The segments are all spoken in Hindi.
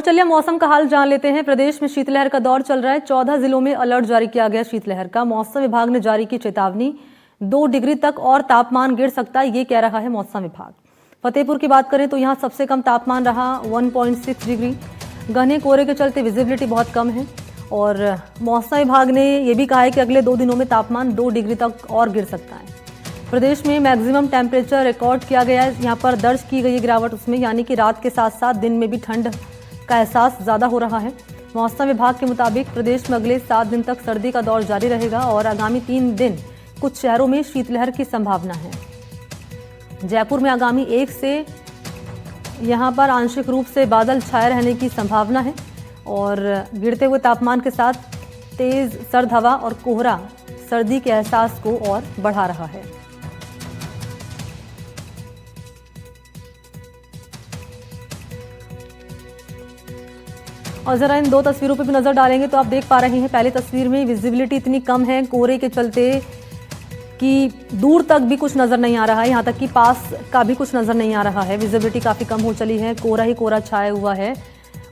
चलिए मौसम का हाल जान लेते हैं। प्रदेश में शीतलहर का दौर चल रहा है। 14 जिलों में अलर्ट जारी किया गया शीतलहर का। मौसम विभाग ने जारी की चेतावनी, 2 डिग्री तक और तापमान गिर सकता है, ये कह रहा है मौसम विभाग। फतेहपुर की बात करें तो यहाँ सबसे कम तापमान रहा 1.6 डिग्री। घने कोहरे के चलते विजिबिलिटी बहुत कम है और मौसम विभाग ने यह भी कहा है कि अगले 2 दिनों में तापमान 2 डिग्री तक और गिर सकता है। प्रदेश में मैक्सिमम टेम्परेचर रिकॉर्ड किया गया है। यहाँ पर दर्ज की गई गिरावट उसमें, यानी कि रात के साथ साथ दिन में भी ठंड का एहसास ज़्यादा हो रहा है। मौसम विभाग के मुताबिक प्रदेश में अगले 7 दिन तक सर्दी का दौर जारी रहेगा और आगामी 3 दिन कुछ शहरों में शीतलहर की संभावना है। जयपुर में आगामी 1 से यहाँ पर आंशिक रूप से बादल छाए रहने की संभावना है और गिरते हुए तापमान के साथ तेज सर्द हवा और कोहरा सर्दी के एहसास को और बढ़ा रहा है। और जरा इन 2 तस्वीरों पर भी नजर डालेंगे तो आप देख पा रहे हैं, पहली तस्वीर में विजिबिलिटी इतनी कम है कोहरे के चलते कि दूर तक भी कुछ नजर नहीं आ रहा है, यहाँ तक कि पास का भी कुछ नजर नहीं आ रहा है। विजिबिलिटी काफी कम हो चली है, कोहरा ही कोहरा छाया हुआ है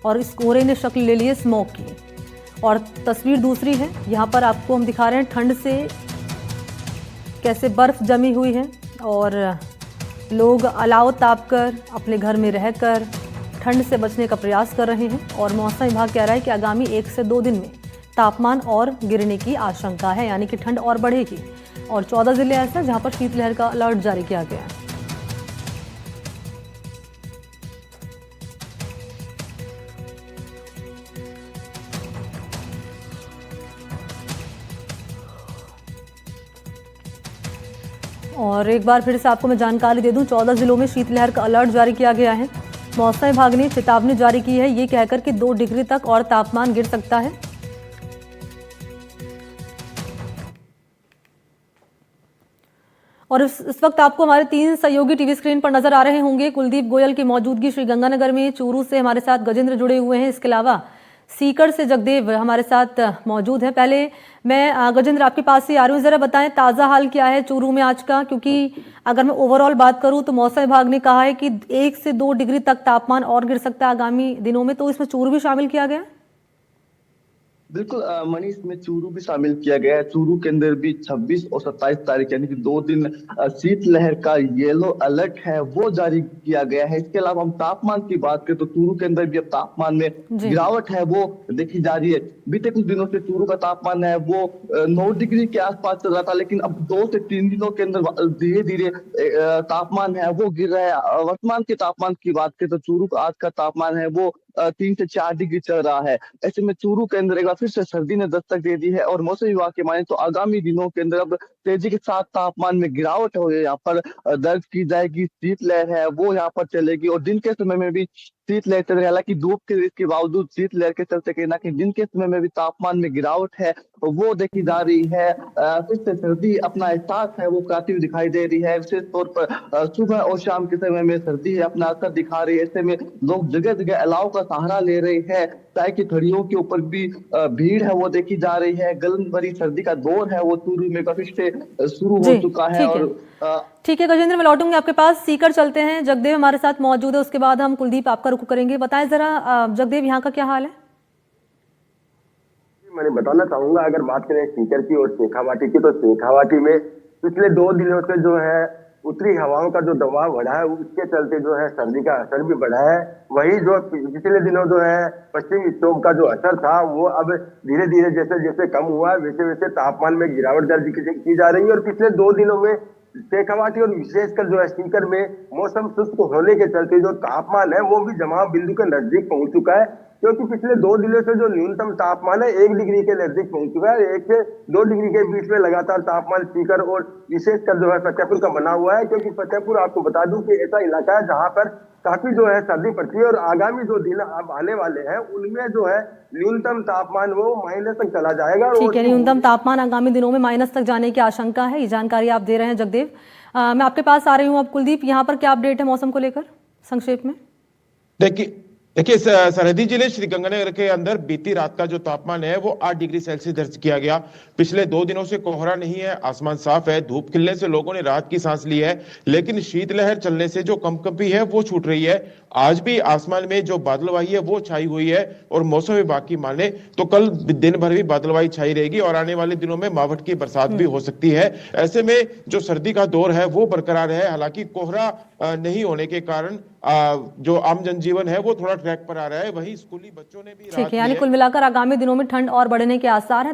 और इस कोहरे ने शक्ल ले ली है स्मोक की। और तस्वीर दूसरी है, यहाँ पर आपको हम दिखा रहे हैं ठंड से कैसे बर्फ जमी हुई है और लोग अलाव ताप कर अपने घर में रहकर ठंड से बचने का प्रयास कर रहे हैं। और मौसम विभाग कह रहा है कि आगामी 1 से 2 दिन में तापमान और गिरने की आशंका है, यानी कि ठंड और बढ़ेगी। और 14 जिले ऐसे जहां पर शीतलहर का अलर्ट जारी किया गया है। और एक बार फिर से आपको मैं जानकारी दे दूं, 14 जिलों में शीतलहर का अलर्ट जारी किया गया है। मौसम विभाग ने चेतावनी जारी की है, ये कहकर कि 2 डिग्री तक और तापमान गिर सकता है। और इस वक्त आपको हमारे 3 सहयोगी टीवी स्क्रीन पर नजर आ रहे होंगे। कुलदीप गोयल की मौजूदगी श्रीगंगानगर में, चूरू से हमारे साथ गजेंद्र जुड़े हुए हैं, इसके अलावा सीकर से जगदेव हमारे साथ मौजूद है। पहले मैं गजेंद्र आपके पास ही आ रही हूँ, जरा बताएं ताज़ा हाल क्या है चूरू में आज का, क्योंकि अगर मैं ओवरऑल बात करूं तो मौसम विभाग ने कहा है कि 1 से 2 डिग्री तक तापमान और गिर सकता है आगामी दिनों में, तो इसमें चूरू भी शामिल किया गया है। बिल्कुल मनीष, में चूरू भी शामिल किया गया है। चूरू के अंदर भी 26 और 27 तारीख यानी कि 2 दिन शीतलहर का येलो अलर्ट है वो जारी किया गया है। इसके अलावा हम तापमान की बात करें तो चूरू के अंदर भी अब तापमान में गिरावट है वो देखी जा रही है। बीते कुछ दिनों से चूरू का तापमान है वो 9 डिग्री के आसपास चल रहा था, लेकिन अब 2 से 3 दिनों के अंदर धीरे धीरे तापमान है वो गिर रहा है। वर्तमान के तापमान की बात करें तो चूरू का आज का तापमान है वो 3 से 4 डिग्री चल रहा है। ऐसे में चूरू के अंदर एक बार फिर से सर्दी ने दस्तक दे दी है और मौसम विभाग के माने तो आगामी दिनों के अंदर अब तेजी के साथ तापमान में गिरावट हो, यहाँ पर दर्ज की जाएगी। शीतलहर है वो यहाँ पर चलेगी और दिन के समय में भी शीतलहर चल रही है। हालांकि धूप के इसके बावजूद शीतलहर के चलते कहीं ना कहीं दिन के समय में भी तापमान में गिरावट है वो देखी जा रही है। फिर से सर्दी अपना एहसास है वो कराती हुई दिखाई दे रही है। विशेष तौर पर सुबह और शाम के समय में सर्दी है अपना असर दिखा रही है। ऐसे में लोग जगह जगह अलाव का सहारा ले रहे हैं। चाय की थड़ियों के ऊपर भी भीड़ है वो देखी जा रही है। गलन भरी सर्दी का दौर है वो चूरू में फिर से शुरू हो चुका है। और ठीक है गजेंद्र, मैं लौटूंगी आपके पास। सीकर चलते हैं, जगदेव हमारे साथ मौजूद है, उसके बाद हम कुलदीप आपका रुख करेंगे। बताएं जरा जगदेव, यहाँ का क्या हाल है। मैं बताना चाहूंगा, अगर बात करें सीकर की और शेखावाटी की, तो शेखावाटी में पिछले 2 दिनों से जो है उत्तरी हवाओं का जो दबाव बढ़ा है उसके चलते जो है सर्दी का असर भी बढ़ा है। वही जो पिछले दिनों जो है पश्चिमी विक्षोभ का जो असर था वो अब धीरे धीरे जैसे जैसे कम हुआ है वैसे वैसे तापमान में गिरावट दर्ज की जा रही है। और पिछले 2 दिनों में शेखावाटी और विशेषकर जो है सीकर में मौसम शुष्क होने के चलते जो तापमान है वो भी जमाव बिंदु के नजदीक पहुंच चुका है, क्योंकि पिछले 2 दिनों से जो न्यूनतम तापमान है 1 डिग्री के नजदीक पहुंच चुका है। 1 से 2 डिग्री के बीच में लगातार तापमान सीकर और विशेषकर जो है फतेहपुर का बना हुआ है, क्योंकि फतेहपुर आपको बता दूं कि ऐसा इलाका है जहां पर काफी जो है सर्दी पड़ती है और आगामी जो दिन अब आने वाले हैं उनमें जो है न्यूनतम तापमान वो माइनस तक चला जाएगा। ठीक है, न्यूनतम तापमान आगामी दिनों में माइनस तक जाने की आशंका है, ये जानकारी आप दे रहे हैं जगदेव। मैं आपके पास आ रही हूँ अब कुलदीप, यहाँ पर क्या अपडेट है मौसम को लेकर संक्षेप में। देखिए, सरहदी जिले श्रीगंगानगर के अंदर बीती रात का जो तापमान है वो 8 डिग्री सेल्सियस दर्ज किया गया। पिछले 2 दिनों से कोहरा नहीं है, आसमान साफ है, धूप खिलने से लोगों ने राहत की सांस ली है, लेकिन शीतलहर चलने से जो कंपकंपी है वो छूट रही है। आज भी आसमान में जो बादलवाई है वो छाई हुई है और मौसम विभाग की माने तो कल दिन भर भी बादलवाई छाई रहेगी और आने वाले दिनों में मावठ की बरसात भी हो सकती है। ऐसे में जो सर्दी का दौर है वो बरकरार है। हालांकि कोहरा नहीं होने के कारण जो आम जनजीवन है वो थोड़ा ट्रैक पर आ रहा है। वहीं स्कूली बच्चों ने भी ठीक है, यानी कुल मिलाकर आगामी दिनों में ठंड और बढ़ने के आसार हैं।